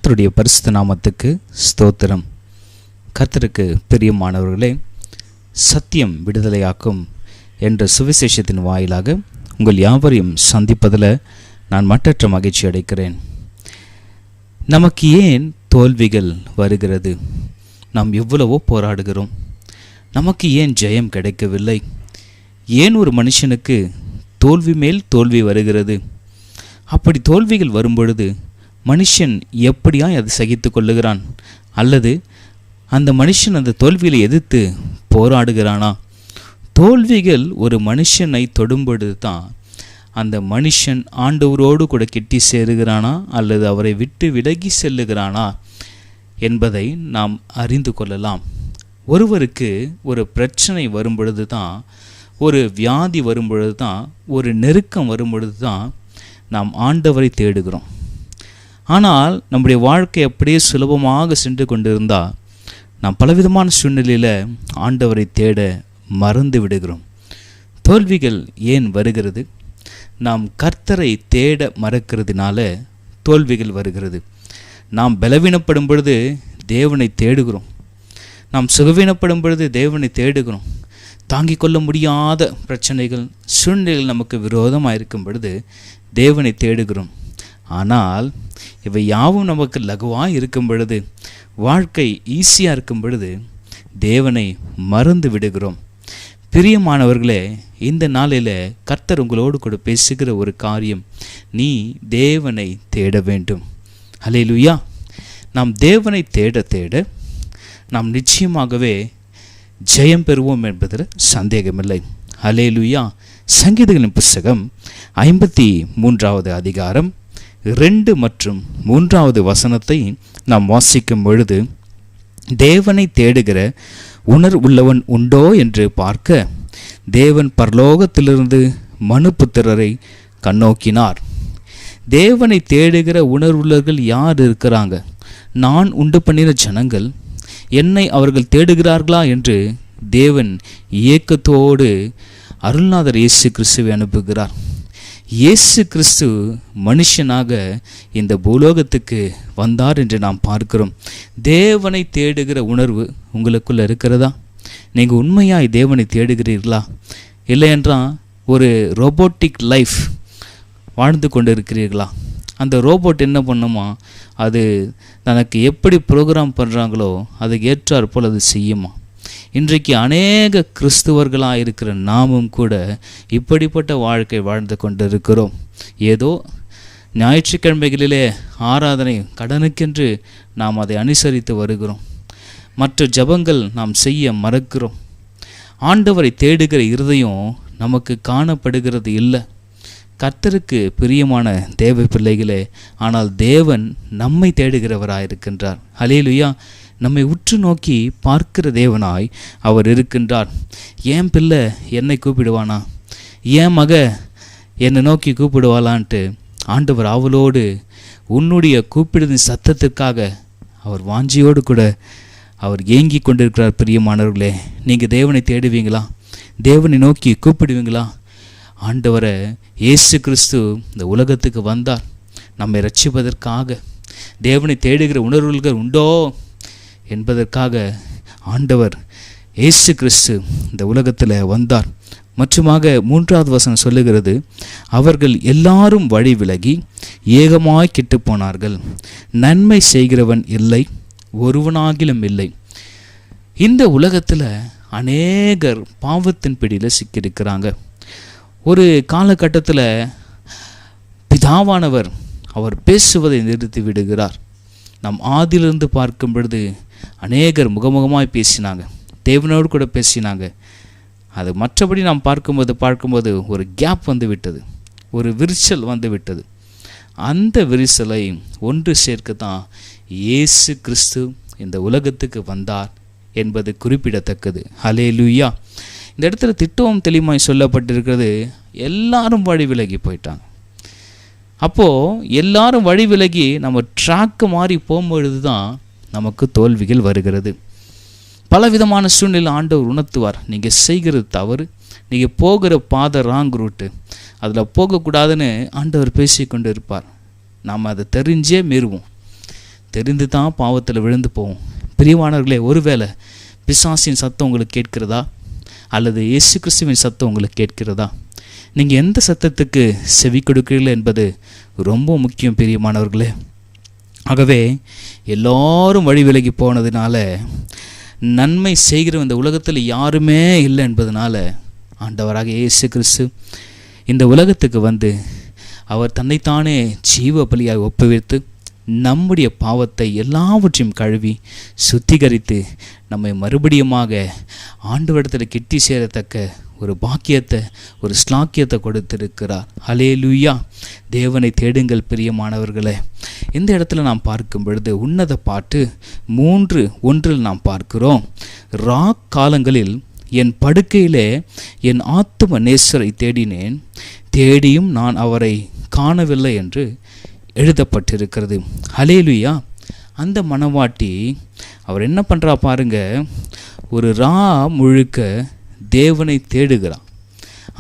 கர்த்தருடைய பரிசுத்த நாமத்துக்கு ஸ்தோத்திரம். கர்த்தருக்கு பிரியமானவர்களே, சத்தியம் விடுதலையாக்கும் என்ற சுவிசேஷத்தின் வாயிலாக உங்கள் யாவரையும் சந்திப்பதில் நான் மட்டற்ற மகிழ்ச்சி அடைக்கிறேன். நமக்கு ஏன் தோல்விகள் வருகிறது? நாம் எவ்வளவோ போராடுகிறோம், நமக்கு ஏன் ஜெயம் கிடைக்கவில்லை? ஏன் ஒரு மனுஷனுக்கு தோல்வி மேல் தோல்வி வருகிறது? அப்படி தோல்விகள் வரும்பொழுது மனுஷன் எப்படியாய் அதை சகித்து கொள்ளுகிறான்? அல்லது அந்த மனுஷன் அந்த தோல்வியை எதிர்த்து போராடுகிறானா? தோல்விகள் ஒரு மனுஷனை தொடும்பொழுது தான் அந்த மனுஷன் ஆண்டவரோடு கூட கிட்டி சேருகிறானா அல்லது அவரை விட்டு விலகி செல்லுகிறானா என்பதை நாம் அறிந்து கொள்ளலாம். ஒருவருக்கு ஒரு பிரச்சனை வரும்பொழுது தான், ஒரு வியாதி வரும்பொழுது தான், ஒரு நெருக்கம் வரும்பொழுது தான் நாம் ஆண்டவரை தேடுகிறோம். ஆனால் நம்முடைய வாழ்க்கை அப்படியே சுலபமாக சென்று கொண்டிருந்தால் நாம் பலவிதமான சூழ்நிலையில் ஆண்டவரை தேட மறந்து விடுகிறோம். தோல்விகள் ஏன் வருகிறது? நாம் கர்த்தரை தேட மறக்கிறதுனால தோல்விகள் வருகிறது. நாம் பலவீனப்படும் பொழுது தேவனை தேடுகிறோம், நாம் சுகவீனப்படும் பொழுது தேவனை தேடுகிறோம். தாங்கிக் கொள்ள முடியாத பிரச்சனைகள், சூழ்நிலைகள் நமக்கு விரோதமாக இருக்கும் பொழுது தேவனை தேடுகிறோம். ஆனால் இவை யாவும் நமக்கு லகுவாக இருக்கும் பொழுது, வாழ்க்கை ஈஸியாக இருக்கும் பொழுது தேவனை மறந்து விடுகிறோம். பிரியமானவர்களே, இந்த நாளில் கர்த்தர் உங்களோடு கூட பேசுகிற ஒரு காரியம், நீ தேவனை தேட வேண்டும். ஹல்லேலூயா. நாம் தேவனை தேட தேட நாம் நிச்சயமாகவே ஜெயம் பெறுவோம் என்பதில் சந்தேகமில்லை. ஹல்லேலூயா. சங்கீதங்களின் புத்தகம் 53வது அதிகாரம் 2 மற்றும் 3வது வசனத்தை நாம் வாசிக்கும் பொழுது, தேவனை தேடுகிற உணர்வுள்ளவன் உண்டோ என்று பார்க்க தேவன் பரலோகத்திலிருந்து மனுபுத்திரரை கண்ணோக்கினார். தேவனை தேடுகிற உணர்வுள்ளவர்கள் யார் இருக்கிறாங்க? நான் உண்டு பண்ணின ஜனங்கள் என்னை அவர்கள் தேடுகிறார்களா என்று தேவன் ஏக்கத்தோடு அருள்நாதர் இயேசு கிறிஸ்துவை அனுப்புகிறார். இயேசு கிறிஸ்து மனுஷனாக இந்த பூலோகத்துக்கு வந்தார் என்று நாம் பார்க்கிறோம். தேவனை தேடுகிற உணர்வு உங்களுக்குள்ள இருக்கிறதா? நீங்கள் உண்மையாய் தேவனை தேடுகிறீர்களா? இல்லை என்றால் ஒரு ரோபோட்டிக் லைஃப் வாழ்ந்து கொண்டு இருக்கிறீர்களா? அந்த ரோபோட் என்ன பண்ணுமா? அது தனக்கு எப்படி ப்ரோக்ராம் பண்ணுறாங்களோ அதுக்கு ஏற்றாற் போல் அது செய்யுமா? இன்றைக்கு அநேக கிறிஸ்துவர்களாக இருக்கிற நாமும் கூட இப்படிப்பட்ட வாழ்க்கை வாழ்ந்து கொண்டு இருக்கிறோம். ஏதோ ஞாயிற்றுக்கிழமைகளிலே ஆராதனை கடனுக்கென்று நாம் அதை அனுசரித்து வருகிறோம். மற்ற ஜபங்கள் நாம் செய்ய மறக்கிறோம். ஆண்டவரை தேடுகிற இருதயம் நமக்கு காணப்படுகிறது இல்லை. கர்த்தருக்கு பிரியமான தேவ பிள்ளைகளே, ஆனால் தேவன் நம்மை தேடுகிறவராயிருக்கின்றார். ஹல்லேலூயா. நம்மை உற்று நோக்கி பார்க்கிற தேவனாய் அவர் இருக்கின்றார். என் பிள்ளை என்னை கூப்பிடுவானா? என் மக என்னை நோக்கி கூப்பிடுவாளான்ட்டு ஆண்டவர் ஆவலோடு உன்னுடைய கூப்பிடுதின் சத்தத்திற்காக அவர் வாஞ்சியோடு கூட அவர் ஏங்கி கொண்டிருக்கிறார். பிரியமானவர்களே, நீங்கள் தேவனை தேடுவீங்களா? தேவனை நோக்கி கூப்பிடுவீங்களா? ஆண்டவரை இயேசு கிறிஸ்து இந்த உலகத்துக்கு வந்தார் நம்மை ரட்சிப்பதற்காக. தேவனை தேடுகிற உணர்வுகள் உண்டோ என்பதற்காக ஆண்டவர் இயேசு கிறிஸ்து இந்த உலகத்தில் வந்தார். மற்றுமாக 3வது வசனம் சொல்லுகிறது, அவர்கள் எல்லாரும் வழி விலகி ஏகமாய் கெட்டு போனார்கள், நன்மை செய்கிறவன் இல்லை, ஒருவனாகிலும் இல்லை. இந்த உலகத்தில் அநேகர் பாவத்தின் பிடியில் சிக்கியிருக்கிறாங்க. ஒரு காலகட்டத்தில் பிதாவானவர் அவர் பேசுவதை நிறுத்தி விடுகிறார். நாம் ஆதியிலிருந்து பார்க்கும் பொழுது அநேகர் முகமுகமாய் பேசினாங்க, தேவனோடு கூட பேசினாங்க. அது மற்றபடி நாம் பார்க்கும்போது ஒரு கேப் வந்து விட்டது, ஒரு விரிசல் வந்து விட்டது. அந்த விரிசலை ஒன்று சேர்க்க தான் இயேசு கிறிஸ்து இந்த உலகத்துக்கு வந்தார் என்பது குறிப்பிடத்தக்கது. ஹல்லேலூயா. இந்த இடத்துல திட்டமும் தெளிவாய் சொல்லப்பட்டிருக்கிறது, எல்லாரும் வழி விலகி போயிட்டாங்க. அப்போது எல்லாரும் வழி விலகி நம்ம ட்ராக்கு மாறி போகும்பொழுது தான் நமக்கு தோல்விகள் வருகிறது. பலவிதமான சூழ்நிலை ஆண்டவர் உணர்த்துவார். நீங்கள் செய்கிறது தவறு, நீங்கள் போகிற பாதை ராங் ரூட்டு, அதில் போகக்கூடாதுன்னு ஆண்டவர் பேசி கொண்டு இருப்பார். நாம் அதை தெரிஞ்சே மீறுவோம். தெரிந்து தான் பாவத்தில் விழுந்து போவோம். பிரியமானவர்களே, ஒருவேளை பிசாசின் சத்தம் உங்களுக்கு கேட்கிறதா அல்லது இயேசு கிறிஸ்துவின் சத்தம் உங்களுக்கு கேட்கிறதா? நீங்கள் எந்த சத்தத்துக்கு செவி கொடுக்கிறீர்கள் என்பது ரொம்ப முக்கியம் பிரியமானவர்களே. ஆகவே எல்லாரும் வழி விலகி போனதுனால, நன்மை செய்கிற இந்த உலகத்தில் யாருமே இல்லை என்பதனால, ஆண்டவராக இயேசு கிறிஸ்து இந்த உலகத்துக்கு வந்து அவர் தன்னைத்தானே ஜீவ பலியாக ஒப்புவித்து நம்முடைய பாவத்தை எல்லாவற்றையும் கழுவி சுத்திகரித்து நம்மை மறுபடியுமாக ஆண்டவரிடத்தில் கிட்டி சேரத்தக்க ஒரு பாக்கியத்தை, ஒரு ஸ்லாக்கியத்தை கொடுத்திருக்கிறார். ஹல்லேலூயா. தேவனை தேடுங்கள் பிரியமானவர்களே. இந்த இடத்துல நாம் பார்க்கும் பொழுது உன்னத பாட்டு 3:1 நாம் பார்க்கிறோம். காலங்களில் என் படுக்கையிலே என் ஆத்தும நேசரை தேடினேன், தேடியும் நான் அவரை காணவில்லை என்று எழுதப்பட்டிருக்கிறது. ஹல்லேலூயா. அந்த மணவாட்டி அவர் என்ன பண்ணுறா பாருங்க, ஒரு முழுக்க தேவனை தேடுகிறார்.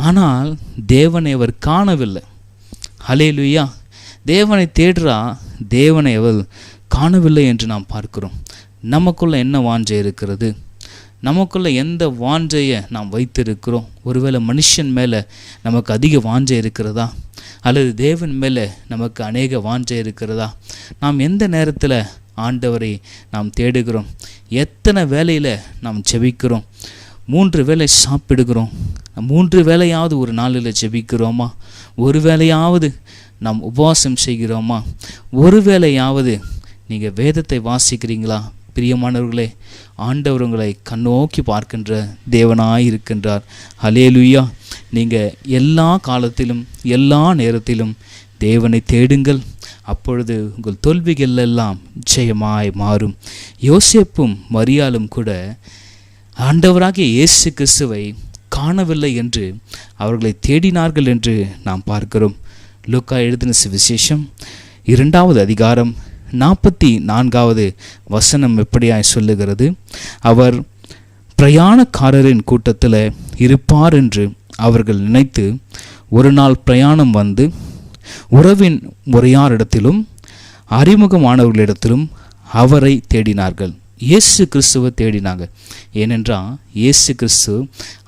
ஆனால் தேவனை அவர் காணவில்லை. ஹல்லேலூயா. தேவனை தேடுறா, தேவனை அவள் காணவில்லை என்று நாம் பார்க்கிறோம். நமக்குள்ள என்ன வாஞ்சை இருக்கிறது? நமக்குள்ள எந்த வாஞ்சையை நாம் வைத்திருக்கிறோம்? ஒருவேளை மனுஷன் மேலே நமக்கு அதிக வாஞ்சை இருக்கிறதா அல்லது தேவன் மேலே நமக்கு அநேக வாஞ்சை இருக்கிறதா? நாம் எந்த நேரத்தில் ஆண்டவரை நாம் தேடுகிறோம்? எத்தனை வேளையில் நாம் ஜெபிக்கிறோம்? 3 வேளை சாப்பிடுகிறோம். 3 வேளையாவது ஒரு நாளில் ஜெபிக்கிறோமா? ஒரு வேளையாவது நாம் உபவாசம் செய்கிறோமா? ஒரு வேளையாவது நீங்கள் வேதத்தை வாசிக்கிறீங்களா? பிரியமானவர்களே, ஆண்டவர் உங்களை கண்ணோக்கி பார்க்கின்ற தேவனாய் இருக்கின்றார். ஹல்லேலூயா. நீங்கள் எல்லா காலத்திலும் எல்லா நேரத்திலும் தேவனை தேடுங்கள். அப்பொழுது உங்கள் தோல்விகள் எல்லாம் ஜெயமாய் மாறும். யோசேப்பும் மரியாளும் கூட ஆண்டவராகிய இயேசு கிறிஸ்துவை காணவில்லை என்று அவர்களை தேடினார்கள் என்று நாம் பார்க்கிறோம். லூக்கா எழுதின சுவிசேஷம் 2வது அதிகாரம் 44வது வசனம் எப்படியாய் சொல்லுகிறது? அவர் பிரயாணக்காரரின் கூட்டத்தில் இருப்பார் என்று அவர்கள் நினைத்து ஒரு நாள் பிரயாணம் வந்து உறவின் முறையாரிடத்திலும் அறிமுகமானவர்களிடத்திலும் அவரை தேடினார்கள். இயேசு கிறிஸ்துவை தேடினாங்க. ஏனென்றால் இயேசு கிறிஸ்து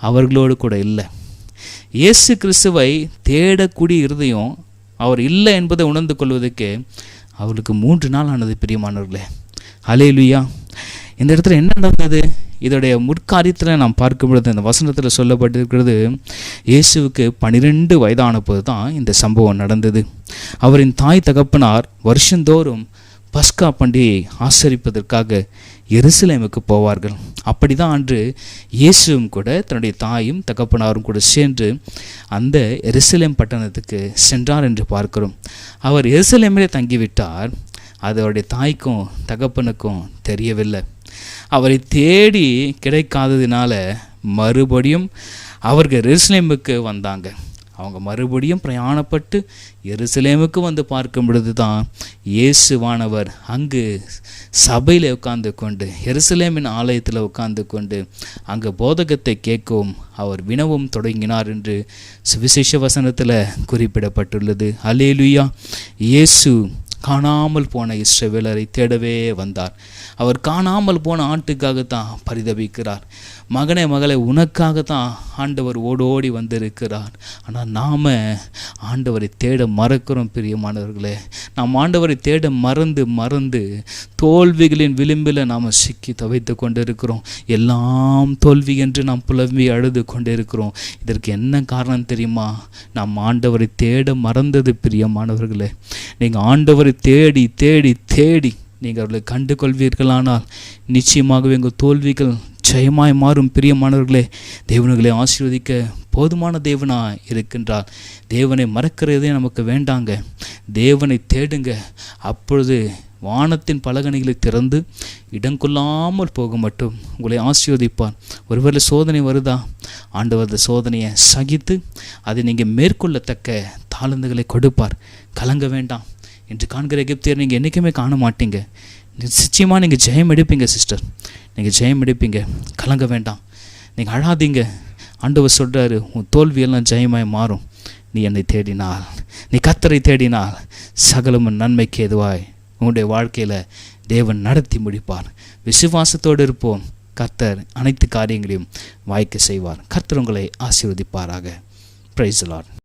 அவர்களோடு கூட இல்லை. இயேசு கிறிஸ்துவை தேடக்கூடிய இருதயம் அவர் இல்லை என்பதை உணர்ந்து கொள்வதற்கு அவளுக்கு 3 நாள் ஆனது. பிரியமானவர்களே, ஹல்லேலூயா. இந்த இடத்துல என்ன நடந்தது? இதோடைய முற்காரியத்தில் நாம் பார்க்கும் பொழுது இந்த வசனத்தில் சொல்லப்பட்டிருக்கிறது, இயேசுவுக்கு 12 வயதான போது தான் இந்த சம்பவம் நடந்தது. அவரின் தாய் தகப்பனார் வருஷந்தோறும் பஸ்கா பண்டிகையை ஆசரிப்பதற்காக எருசலேமுக்கு போவார்கள். அப்படி தான் அன்று இயேசுவும் கூட தன்னுடைய தாயும் தகப்பனாரும் கூட சேர்ந்து அந்த எருசலேம் பட்டணத்துக்கு சென்றார் என்று பார்க்கிறோம். அவர் எருசலேமிலே தங்கிவிட்டார். அது அவருடைய தாய்க்கும் தகப்பனுக்கும் தெரியவில்லை. அவரை தேடி கிடைக்காததினால மறுபடியும் அவர்கள் எருசலேமுக்கு வந்தாங்க. அவங்க மறுபடியும் பிரயாணப்பட்டு எருசலேமுக்கு வந்து பார்க்கும் பொழுது தான் இயேசுவானவர் அங்கு சபையில் உட்கார்ந்து கொண்டு, எருசலேமின் ஆலயத்தில் உட்கார்ந்து கொண்டு அங்கு போதகத்தை கேட்கவும் அவர் வினவும் தொடங்கினார் என்று சுவிசேஷ வசனத்தில் குறிப்பிடப்பட்டுள்ளது. அல்லேலூயா. இயேசு காணாமல் போன இஸ்ரவேலரை தேடவே வந்தார். அவர் காணாமல் போன ஆட்டுக்காகத்தான் பரிதபிக்கிறார். மகனே மகளே, உனக்காகத்தான் ஆண்டவர் ஓடோடி வந்திருக்கிறார். ஆனால் நாம் ஆண்டவரை தேட மறக்கிறோம். பிரியமானவர்களே, நாம் ஆண்டவரை தேட மறந்து தோல்விகளின் விளிம்பில் நாம் சிக்கி தவித்து கொண்டிருக்கிறோம். எல்லாம் தோல்வி என்று நாம் புலம்பி அழுது கொண்டிருக்கிறோம். இதற்கு என்ன காரணம் தெரியுமா? நாம் ஆண்டவரை தேட மறந்தது. பிரியமானவர்களே, நீங்கள் ஆண்டவரை தேடி தேடி தேடி நீங்கள் அவர்களை கண்டு கொள்வீர்களானால் நிச்சயமாகவே உங்கள் தோல்விகள் ஜெயமாய் மாறும். பிரியமானவர்களே, தேவனுகளை ஆசீர்வதிக்க போதுமான தேவனாய் இருக்கின்றார். தேவனை மறக்கிறதே நமக்கு வேண்டாங்க. தேவனை தேடுங்க. அப்பொழுது வானத்தின் பலகணிகளை திறந்து இடங்கொள்ளாமல் போக மட்டும் உங்களை ஆசீர்வதிப்பார். ஒருவேளை சோதனை வருதா? ஆண்டவர் அந்த சோதனையை சகித்து அதை நீங்கள் மேற்கொள்ளத்தக்க தாளந்துகளை கொடுப்பார். கலங்க வேண்டாம். என்று காண்கிற எகிப்தியர் நீங்கள் என்றைக்குமே காண மாட்டீங்க. நிச்சயமாக நீங்கள் ஜெயம் எடுப்பீங்க சிஸ்டர். நீங்கள் ஜெயம் எடுப்பீங்க. கலங்க வேண்டாம். நீங்கள் அழாதீங்க. ஆண்டவர் சொல்கிறாரு, உன் தோல்வியெல்லாம் ஜெயமாய் மாறும். நீ என்னை தேடினால், நீ கர்த்தரை தேடினால் சகலமும் நன்மைக்கு எதுவாய் உங்களுடைய வாழ்க்கையில் தேவன் நடத்தி முடிப்பார். விசுவாசத்தோடு இருப்போம். கர்த்தர் அனைத்து காரியங்களையும் வாய்க்க செய்வார். கர்த்தர் உங்களை ஆசீர்வதிப்பாராக. Praise the Lord.